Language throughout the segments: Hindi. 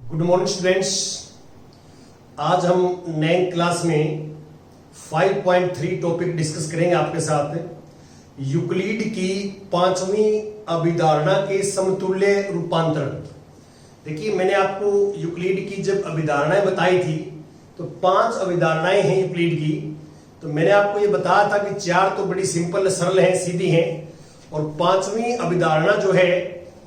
Good morning students. आज हम 9th क्लास में 5.3 टॉपिक डिस्कस करेंगे आपके साथ। यूक्लिड की पांचवी अभिधारणा के समतुल्य रूपांतरण। देखिए, मैंने आपको यूक्लिड की जब अभिधारणाएं बताई थी तो 5 अभिधारणाएं हैं यूक्लिड की। तो मैंने आपको ये बताया था कि 4 तो बड़ी सिंपल सरल हैं, सीधी हैं, और 5वीं अभिधारणा जो है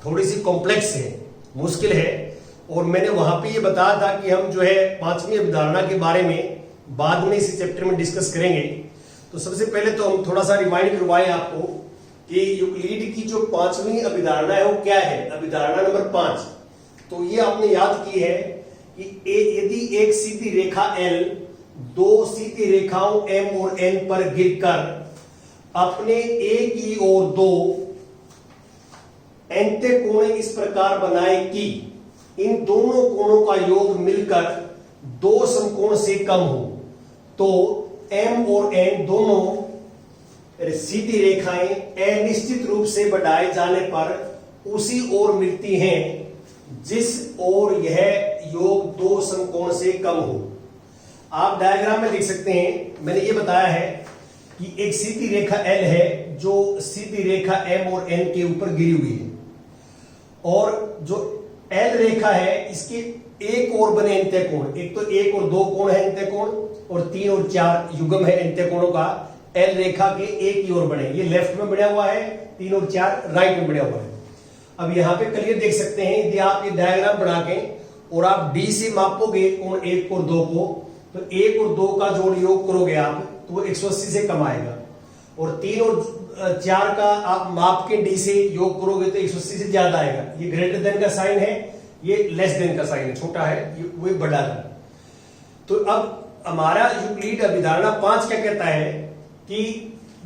थोड़ी सी कॉम्प्लेक्स है, मुश्किल है। और मैंने वहां पे ये बताया था कि हम जो है 5वीं अभिधारणा के बारे में बाद में इसी चैप्टर में डिस्कस करेंगे। तो सबसे पहले तो हम थोड़ा सा रिवाइंड करवाएं आपको कि यूक्लिड की जो 5वीं अभिधारणा है वो क्या है। अभिधारणा नंबर 5, तो ये आपने याद की है कि यदि एक सीधी रेखा L दो सीधी रेखाओं M और N पर गिरकर अपने एक ही और दो एंतेकोण इस प्रकार बनाए कि इन दोनों कोणों का योग मिलकर दो समकोण से कम हो, तो M और N दोनों सीधी रेखाएं अनिश्चित रूप से बढ़ाए जाने पर उसी ओर मिलती हैं जिस ओर यह योग दो समकोण से कम हो। आप डायग्राम में देख सकते हैं, मैंने ये बताया है कि एक सीधी रेखा L है जो सीधी रेखा M और N के ऊपर गिरी हुई है, और जो L रेखा है इसके एक और बने एंतेकोण, एक तो 1 और 2 कोण है एंतेकोण, और 3 और 4 युग्म है एंतेकोणों का L रेखा के एक ही ओर बने। ये लेफ्ट में बढ़ा हुआ है, 3 और 4 राइट में बढ़ा हुआ है। अब यहाँ पे क्लियर देख सकते हैं, यदि आप ये डायग्राम बना के और आप D से मापोगे कोण 1 और 2 को, तो 1 और 2 का जोड़ योग करोगे आप तो वो 180 से कम आएगा, और 3 और 4 का आप माप के D से योग करोगे तो 180 से ज्यादा आएगा। ये ग्रेटर देन का साइन है, ये लेस देन का साइन है, छोटा है वो बड़ा है। तो अब हमारा यूक्लिड अभिधारणा 5 क्या कहता है कि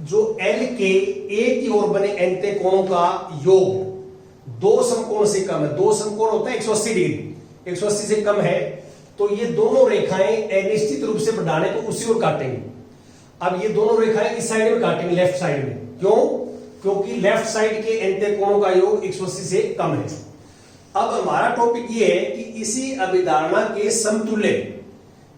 जो L के एक ही ओर बने एंतेकोणों का योग दो समकोण से कम है। दो समकोण होता है 180 डिग्री, 180 से कम है, तो ये दोनों रेखाएं अनिश्चित रूप से बढ़ाने को उसी ओर काटेंगे। अब ये दोनों रेखाएं इस साइड में काटेंगे, लेफ्ट साइड में। क्यों? क्योंकि लेफ्ट साइड के एंतेकोणों का योग 180 से कम है। अब हमारा टॉपिक ये है कि इसी अभिधारणा के समतुल्य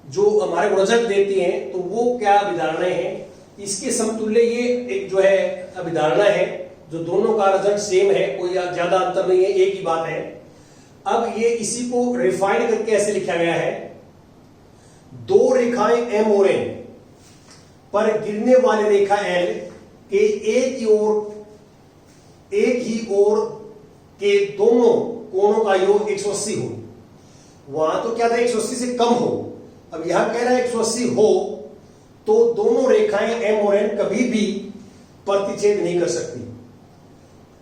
जो हमारे को रिजल्ट देती हैं, तो वो क्या अभिधारणाएं हैं। इसके समतुल्य ये एक जो है अभिधारणा है जो दोनों का रिजल्ट सेम है, कोई ज्यादा अंतर नहीं है, एक ही बात है। अब ये इसी को रिफाइंड करके ऐसे लिखा गया है, दो रेखाएं M और N पर गिरने वाली रेखा L के एक ही ओर के दोनों कोणों का योग 180 हो। वहां तो क्या था 180 से कम हो, अब यहां कह रहा है 180 हो, तो दोनों रेखाएं M और N कभी भी प्रतिच्छेद नहीं कर सकती,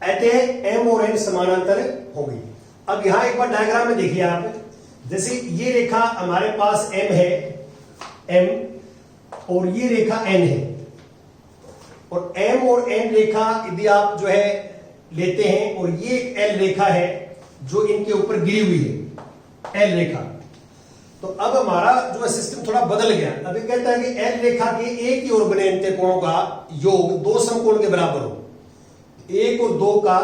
अतः M और N समानांतर होंगी। अब यहां एक बार डायग्राम में देखिए आप, जैसे ये रेखा हमारे पास M है, M, और ये रेखा N है, और M और N रेखा यदि आप जो है लेते हैं, और ये L रेखा है जो इनके ऊपर गिरी हुई है, L रेखा। तो अब हमारा जो सिस्टम थोड़ा बदल गया। अभी कहता है कि L रेखा के एक ही ओर बने एंतेकोणों का योग दो समकोण के बराबर हो। 1 और 2 का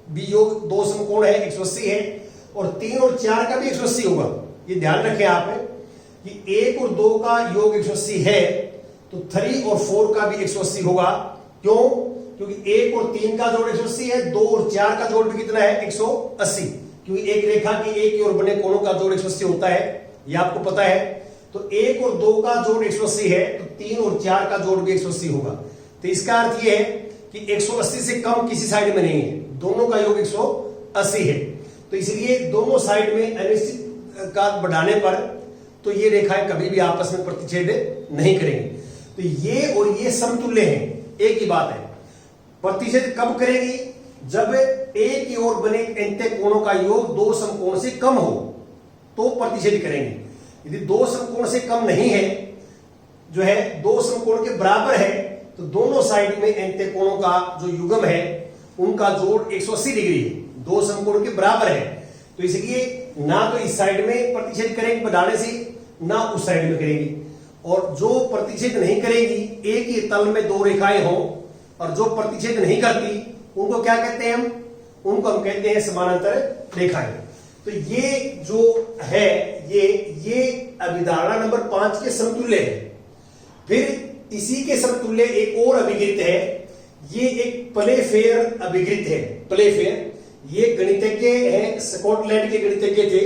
भी योग दो समकोण है, 180 है, और 3 और 4 का भी 180 होगा। ये ध्यान रखें आप कि 1 और 2 का योग 180 है, तो 3 और 4 का भी 180 होगा। क्यों? क्योंकि 1 और 3 का जोड़ 180 है, 2 और 4 का जोड़ भी कितना है 180, क्योंकि एक रेखा के एक ही ओर बने कोणों का जोड़ 180 होता है, ये आपको पता है। तो 1 और 2 का जोड़ 180 है, तो 3 और 4 का जोड़ भी 180 होगा। तो इसका अर्थ ये है कि 180 से कम किसी साइड में नहीं है, दोनों का योग 180 है। तो इसलिए दोनों साइड में अनिश्चित का बढ़ाने पर तो ये रेखाएं कभी भी आपस में प्रतिच्छेद नहीं करेंगी। तो ये और ये समतुल्य हैं, एक ही बात है। प्रतिच्छेद कब करेगी? जब एक ही ओर बने एंतेकोणों का योग दो समकोण से कम हो तो प्रतिच्छेद करेंगे। यदि दो समकोण से कम नहीं है, जो है दो समकोण के बराबर है, तो दोनों साइड में एंतेकोणों का जो युग्म है उनका जोड़ 180 डिग्री है, दो समकोण के बराबर है। तो इसलिए ना तो इस साइड में प्रतिच्छेद करेंगे बढ़ाने से, ना उस साइड में करेंगी। और जो प्रतिच्छेद नहीं करेगी, एक ही तल में दो रेखाएं हों, और जो प्रतिच्छेद नहीं करती उनको क्या कहते हैं हम? उनको हम कहते हैं समानांतर रेखाएं। तो ये जो है ये अभिधारणा नंबर 5 के समतुल्य है। फिर इसी के समतुल्य एक और अभिगृत है, ये एक प्लेफेयर अभिगृत है। प्लेफेयर ये गणितज्ञ हैं, स्कॉटलैंड के गणितज्ञ थे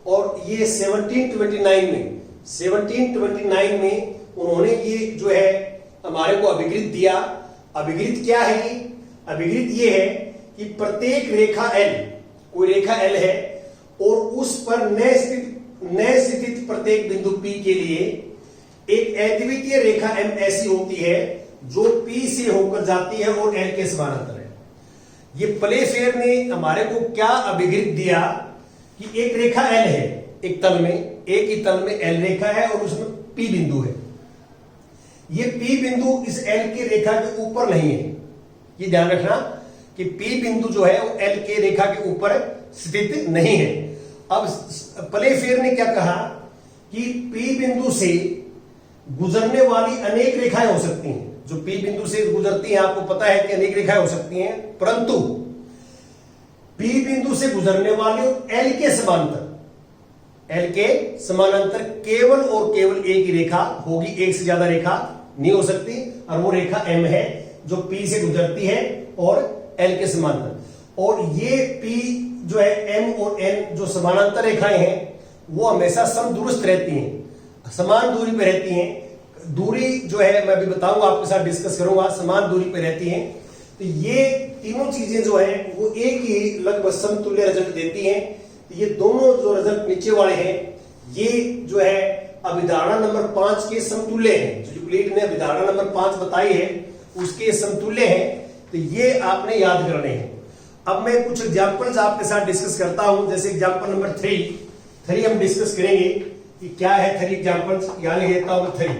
और ये 1729 में उन्होंने ये जो है हमारे को अभिगृत दिया। अभिगृत क्या है? अभिगृत ये है कि प्रत्येक रेखा L, कोई रेखा L है और उस पर नए स्थित प्रत्येक बिंदु P के लिए एक अद्वितीय रेखा M ऐसी होती है जो P से होकर जाती है और L के समानांतर है। ये प्लेफेयर ने हमारे को क्या अभिगृत दिया कि एक रेखा L है, एक तल में, एक ही तल में L रेखा है और उसमें P बिंदु है। ये P बिंदु इस L की रेखा के ऊपर नहीं है, ये ध्यान रखना कि P बिंदु जो है वो L के रेखा के ऊपर स्थित नहीं है। अब प्लेफेयर ने क्या कहा कि P बिंदु से गुजरने वाली अनेक रेखाएं हो सकती हैं। जो P बिंदु से गुजरती हैं, आपको पता है कि अनेक रेखाएं हो सकती हैं, परंतु P बिंदु से गुजरने वाली L के समानांतर केवल और केवल एक ही रेखा होगी, एक से ज्यादा रेखा नहीं हो सकती, और वो रेखा M है जो P से गुजरती है और L के समानांतर। और ये P जो है M और N जो समानांतर रेखाएं हैं वो हमेशा समदूरस्थ रहती हैं, समान दूरी पे रहती हैं। दूरी जो है मैं अभी बताऊंगा, आपके साथ डिस्कस करूंगा, समान दूरी पे रहती हैं। तो ये तीनों चीजें जो है वो एक ही लगभग समतुल्य रिजल्ट देती हैं। ये दोनों जो रिजल्ट नीचे वाले हैं ये जो है अभिधारणा नंबर 5 के समतुल्य हैं। जो यूक्लिड ने अभिधारणा नंबर 5 बताई है उसके समतुल्य हैं। तो ये आपने याद करने हैं। अब मैं कुछ एग्जांपल्स आपके साथ डिस्कस करता हूं। जैसे एग्जांपल नंबर 3 हम डिस्कस करेंगे कि क्या है 3 एग्जांपल्स। यहां लिख देता हूं मैं 3,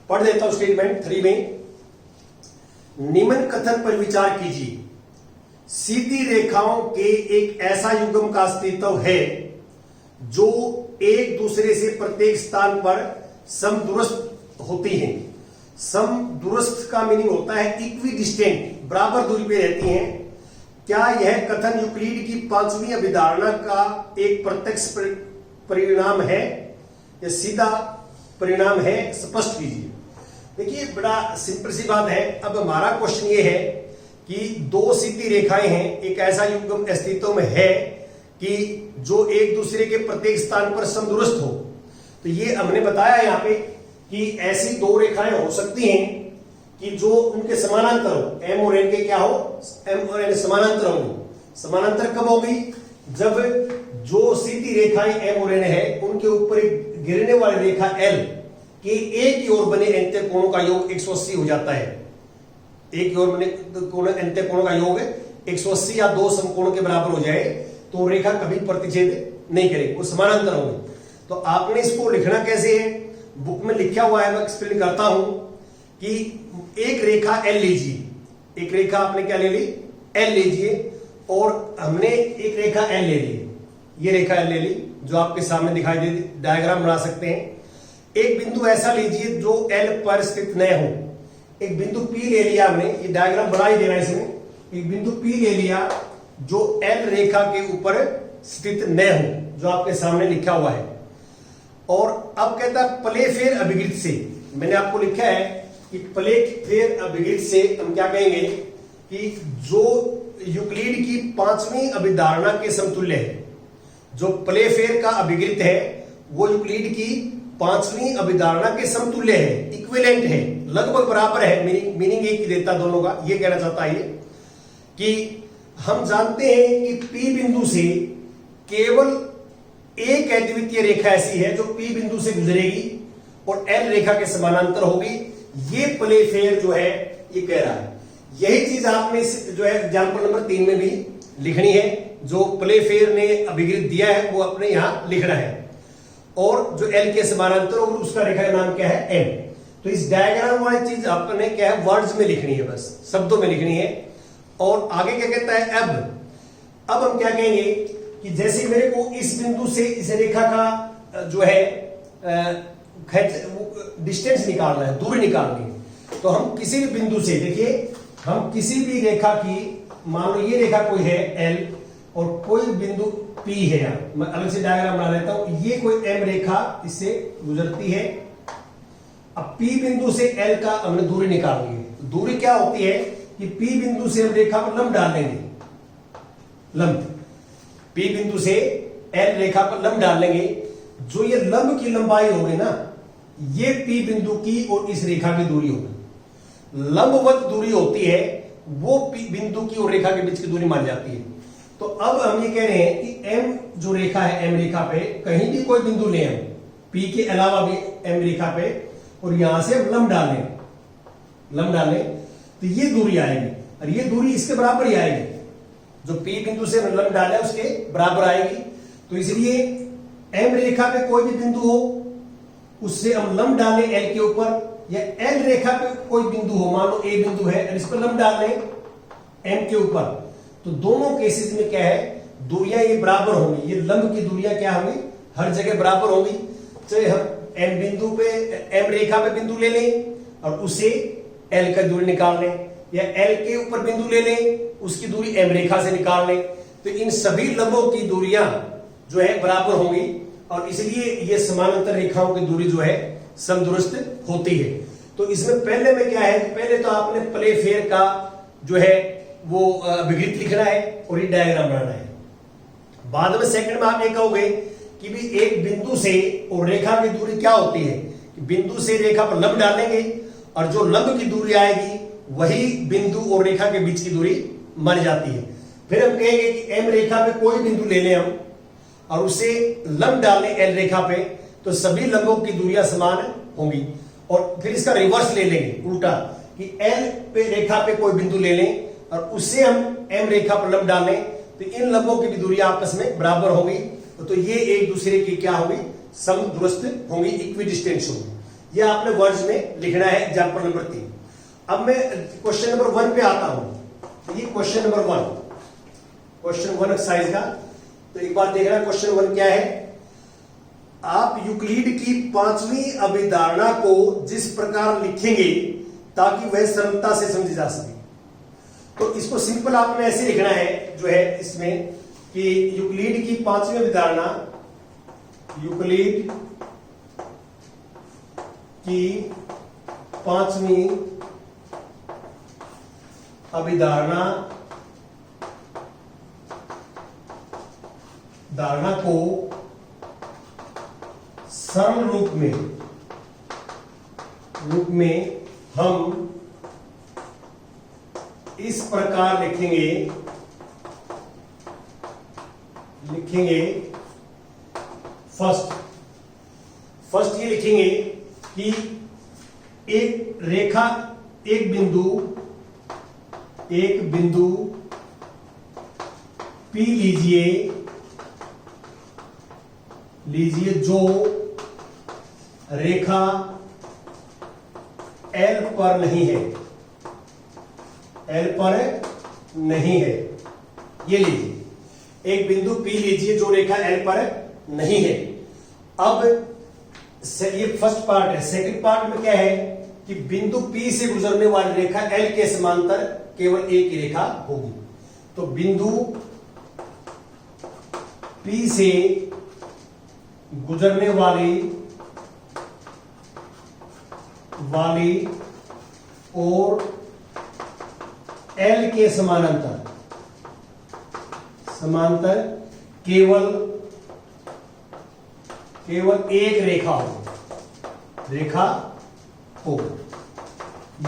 पढ़ देता हूं स्टेटमेंट 3 में। निम्न कथन पर विचार कीजिए, सीधी रेखाओं के एक ऐसा युग्म का अस्तित्व है जो एक दूसरे से प्रत्येक स्थान पर समदूरस्थ होती हैं। समदूरस्थ का मीनिंग होता है इक्वी डिस्टेंट, बराबर दूरी पे रहती हैं। क्या यह कथन यूक्लिड की 5वीं अभिधारणा का एक प्रत्यक्ष परिणाम है या सीधा परिणाम है? स्पष्ट कीजिए। देखिए बड़ा सिंपल सी बात है। अब हमारा क्वेश्चन ये है कि दो सीधी रेखाएं हैं, एक ऐसा युग्म अस्तित्व में है कि जो एक दूसरे के प्रत्येक स्थान पर समदूरस्थ हो। तो ये हमने बताया यहाँ पे कि ऐसी दो रेखाएं हो सकती हैं कि जो उनके समानांतर हो, M और N के क्या हो, M और N समानांतर होंगे। समानांतर कब होगी? जब जो सीधी रेखाएं M और N है उनके ऊपर एक गिरने वाली रेखा L के एक ही ओर बने अंत्य कोणों का योग 180 हो जाता है। एक ही ओर बने अंत्य कोणों का योग 180 या दो समकोणों के बराबर हो जाए तो रेखा कभी प्रतिच्छेद नहीं करेगी, वो समानांतर होंगे। तो आपने इसको लिखना कैसे है? बुक में लिखा हुआ है, मैं एक्सप्लेन करता हूं कि एक रेखा L लीजिए, एक रेखा आपने क्या ले ली? L लीजिए, और हमने एक रेखा L ले ली, ये रेखा L ले ली जो आपके सामने दिखाई दे, डायग्राम बना सकते हैं। एक बिंदु ऐसा लीजिए जो L पर स्थित न हो। एक बिंदु P ले लिया हमने, ये डायग्राम बना ही देना इसमें। एक बिंदु P ले लिया जो L रेखा के ऊपर स्थित न हो, जो आपके सामने लिखा हुआ है। और अब कहता है प्लेफेयर अभिगृत से, मैंने आपको लिखा है कि प्लेफेयर अभिगृत से हम क्या कहेंगे कि जो यूक्लिड की 5वीं अभिधारणा के समतुल्य है। जो प्लेफेयर का अभिगृत है वो यूक्लिड की 5वीं अभिधारणा के समतुल्य है, इक्विवेलेंट है, लगभग बराबर है। मीनिंग एक ही देता दोनों का। ये कहना चाहता है कि हम जानते हैं कि P बिंदु से केवल एक अद्वितीय रेखा ऐसी है जो P बिंदु से गुजरेगी और L रेखा के समानांतर होगी। ये प्लेफेयर जो है ये कह रहा है। यही चीज आपने जो है एग्जांपल नंबर 3 में भी लिखनी है। जो प्लेफेयर ने अभिगृत दिया है वो अपने यहां लिखना है, और जो L के समानांतर और उसका रेखा का नाम क्या है? M। तो इस डायग्राम वाली चीज आपने क्या है वर्ड्स में लिखनी है, बस शब्दों में लिखनी है। और आगे क्या कहता है? अब हम क्या कहेंगे कि जैसे मेरे को इस बिंदु से इस रेखा का जो है डिस्टेंस निकालना है, दूरी निकालनी है। तो हम किसी भी बिंदु से, देखिए हम किसी भी रेखा की, मान लो ये रेखा कोई है L और कोई बिंदु P है, यहाँ मैं अलग से डायग्राम बना लेता हूं। ये कोई M रेखा इससे गुजरती है। अब P बिंदु से L का हमने दूरी निकाल ली है। दूरी क्या होती है कि P बिंदु से हम रेखा पर लंब डाल लेंगे, लंब P बिंदु से L रेखा पर लंब डाल लेंगे। जो ये लंब की लंबाई होगी ना, ये P बिंदु की और इस रेखा की दूरी होगी। लंबवत दूरी होती है वो P बिंदु की और रेखा के बीच की दूरी मान जाती है। तो अब हम ये कह रहे हैं कि M जो रेखा है, M रेखा पे कहीं भी कोई बिंदु लें हम, P के अलावा भी M रेखा पे, और यहां से हम लंब डालें तो ये दूरी आएगी, और ये दूरी इसके बराबर ही आएगी। जो P बिंदु से लंब डाले उसके बराबर आएगी। तो इसलिए M रेखा पे कोई भी बिंदु हो, उससे हम लंब डालें L के ऊपर, या L रेखा पे कोई बिंदु हो, मान लो A बिंदु है और इस पर लंब डाल लें M के ऊपर, तो दोनों केसेस में क्या है, दूरियां ये बराबर होंगी। ये लंब की दूरियां क्या होंगी, हर जगह बराबर होंगी। चाहे हम M बिंदु पे, M रेखा पे बिंदु ले लें और उसे L का दूरी निकाल लें, या L के ऊपर बिंदु ले लें, उसकी दूरी M रेखा से निकाल लें, तो इन सभी लंबों की दूरियां जो है बराबर होंगी, और इसलिए ये समानांतर रेखाओं की दूरी जो है समदूरस्थ होती है। तो इसमें पहले में क्या है, पहले तो आपने प्ले फेयर का जो है वो विकृत लिखना है और ये डायग्राम बनाना है। बाद में सेकंड में आप ये कहोगे कि भी एक बिंदु से और रेखा की दूरी क्या होती है, बिंदु से रेखा पर लंब डालेंगे और जो लंब की दूरी आएगी वही बिंदु और रेखा के बीच की दूरी मानी जाती है। फिर हम कहेंगे कि M रेखा पे कोई बिंदु ले लें हम और उसे लंब डालें L रेखा पे, तो सभी लंबों की दूरियां समान होंगी। और फिर इसका रिवर्स ले लेंगे, उल्टा, कि L पे रेखा पे कोई बिंदु ले लें और उससे हम M रेखा पर लंब डालें, तो इन लंबों की भी दूरियां आपस में बराबर होंगी। तो ये एक दूसरे की क्या होगी, समदूरस्थ होंगी, इक्विडिस्टेंस होंगी। ये आपने वर्ड्स में लिखना है एग्जांपल नंबर 3। अब मैं क्वेश्चन नंबर 1 पे आता हूं। तो ये क्वेश्चन नंबर 1, क्वेश्चन 1 एक्सरसाइज का। तो एक बार देखना क्वेश्चन 1 क्या है। आप यूक्लिड की 5वीं अभिधारणा को जिस प्रकार लिखेंगे ताकि वह सरलता से समझी जा सके। तो इसको सिंपल आपने ऐसे लिखना है जो है इसमें कि यूक्लिड की 5वीं अभिधारणा, यूक्लिड की 5वीं अभिधारणा को सरल रूप में हम इस प्रकार लिखेंगे फर्स्ट ये लिखेंगे कि एक रेखा, एक बिंदु P लीजिए जो रेखा L पर नहीं है, ये लीजिए एक बिंदु P लीजिए जो रेखा L पर नहीं है। अब ये फर्स्ट पार्ट है। सेकंड पार्ट में क्या है कि बिंदु P से गुजरने वाली रेखा L के समांतर केवल एक ही रेखा होगी। तो बिंदु P से गुजरने वाली और L के समांतर केवल एक रेखा हो।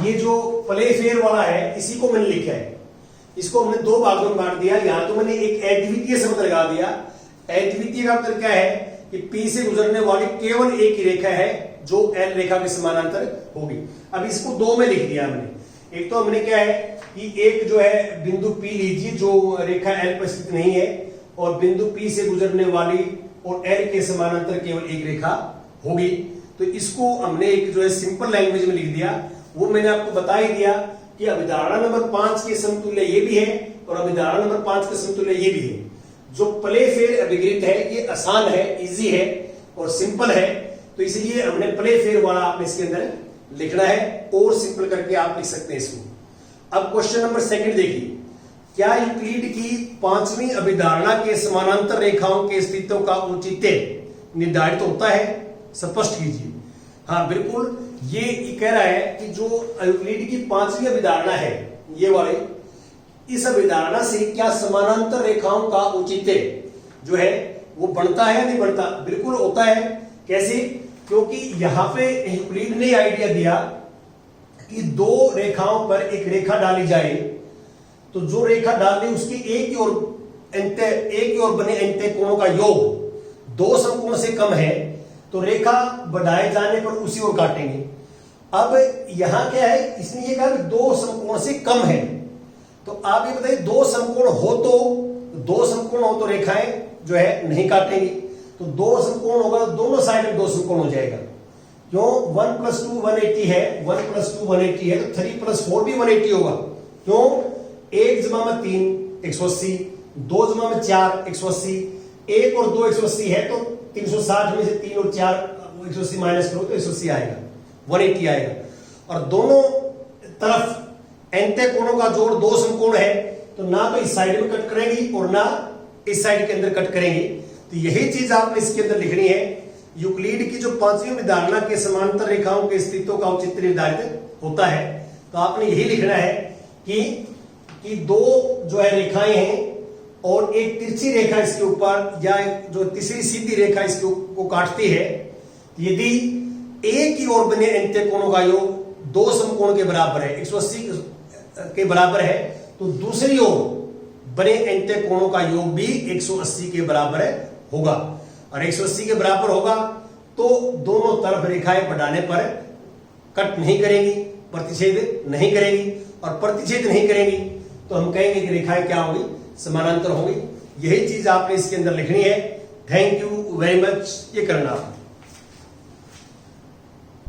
ये जो प्ले फेयर वाला है इसी को मैंने लिखा है। इसको हमने दो भागों में बांट दिया। यहां तो मैंने एक अद्वितीय शब्द लगा दिया। अद्वितीय का मतलब क्या है कि P से गुजरने वाली केवल एक ही रेखा है जो L रेखा के समानांतर होगी। अब इसको दो में लिख दिया हमने। एक तो हमने क्या है कि एक जो है बिंदु P लीजिए जो रेखा L पर स्थित नहीं है, और बिंदु P से गुजरने वाली और L के समानांतर केवल एक रेखा होगी। तो इसको हमने एक जो है सिंपल लैंग्वेज में लिख दिया। वो मैंने आपको बता ही दिया कि अभिधारणा नंबर 5 के समतुल्य ये भी है और अभिधारणा नंबर 5 के समतुल्य ये भी है। जो प्ले फेयर अभिकृत है ये आसान है, इजी है और सिंपल है, तो इसलिए हमने प्ले फेयर वाला आपने इसके अंदर लिखना है और सिंपल करके आप लिख सकते हैं इसको। अब क्वेश्चन नंबर 2 देखिए। क्या यूक्लिड की पांचवी अभिधारणा के समानांतर रेखाओं के अस्तित्व का औचित्य निर्धारित होता है? स्पष्ट कीजिए। हाँ बिल्कुल, ये कह रहा है कि जो यूक्लिड की पांचवी अभिधारणा है, ये वाली, इस अभिधारणा से क्या समानांतर रेखाओं का औचित्य जो है वो बनता है या नहीं बनता? बिल्कुल होता है। कैसे? क्योंकि यहां पे यूक्लिड ने आइडिया दिया कि दो रेखाओं पर एक रेखा डाली जाए, तो जो रेखा डालनी उसकी एक की ओर बने अंत्य कोणों का योग दो समकोण से कम है, तो रेखा बढ़ाए जाने पर उसी ओर काटेंगे। अब यहां क्या है, इसने ये कहा कि दो समकोण से कम है, तो आप ये बताइए दो समकोण हो तो रेखाएं जो है नहीं काटेंगी। तो दो समकोण होगा तो दोनों साइड में दो समकोण हो जाएगा। क्यों? 1 + 2 180 है, 1 + 2 180 है, तो 3 + 4 भी 180 होगा। क्यों? 1 जमा में 3 180, 2 जमा में 4 180, 1 और 2 180 है, तो 360 में से 3 और 4 180 माइनस करो तो 180 आएगा, 180 आएगा। और दोनों तरफ अंत्य कोणों का जोड़ दो समकोण है, तो ना तो इस साइड में कट करेंगी और ना इस साइड के अंदर कट करेंगे। तो यही चीज आपने इसके अंदर लिखनी है। यूक्लिड की जो पांचवी अभिधारणा के समांतर रेखाओं के अस्तित्व का औचित्य निर्धारित होता है, तो आपने यही लिखना है कि दो जो है रेखाएं हैं और एक तिरछी रेखा इसके ऊपर या जो तीसरी सीधी रेखा इसको को काटती है, यदि एक की ओर बने अंत्य कोणों का योग दो समकोण के बराबर है, 180 के बराबर है, तो दूसरी ओर बने अंत्य कोणों का योग भी 180 के बराबर होगा। और 180 के बराबर होगा तो दोनों तरफ रेखाएं बढ़ाने पर कट नहीं करेंगी, प्रतिच्छेद नहीं करेंगी, और प्रतिच्छेद नहीं करेंगी तो हम कहेंगे कि रेखाएं क्या होंगी? समानांतर होंगी। यही चीज आपने इसके अंदर लिखनी है। Thank you very much. ये करना।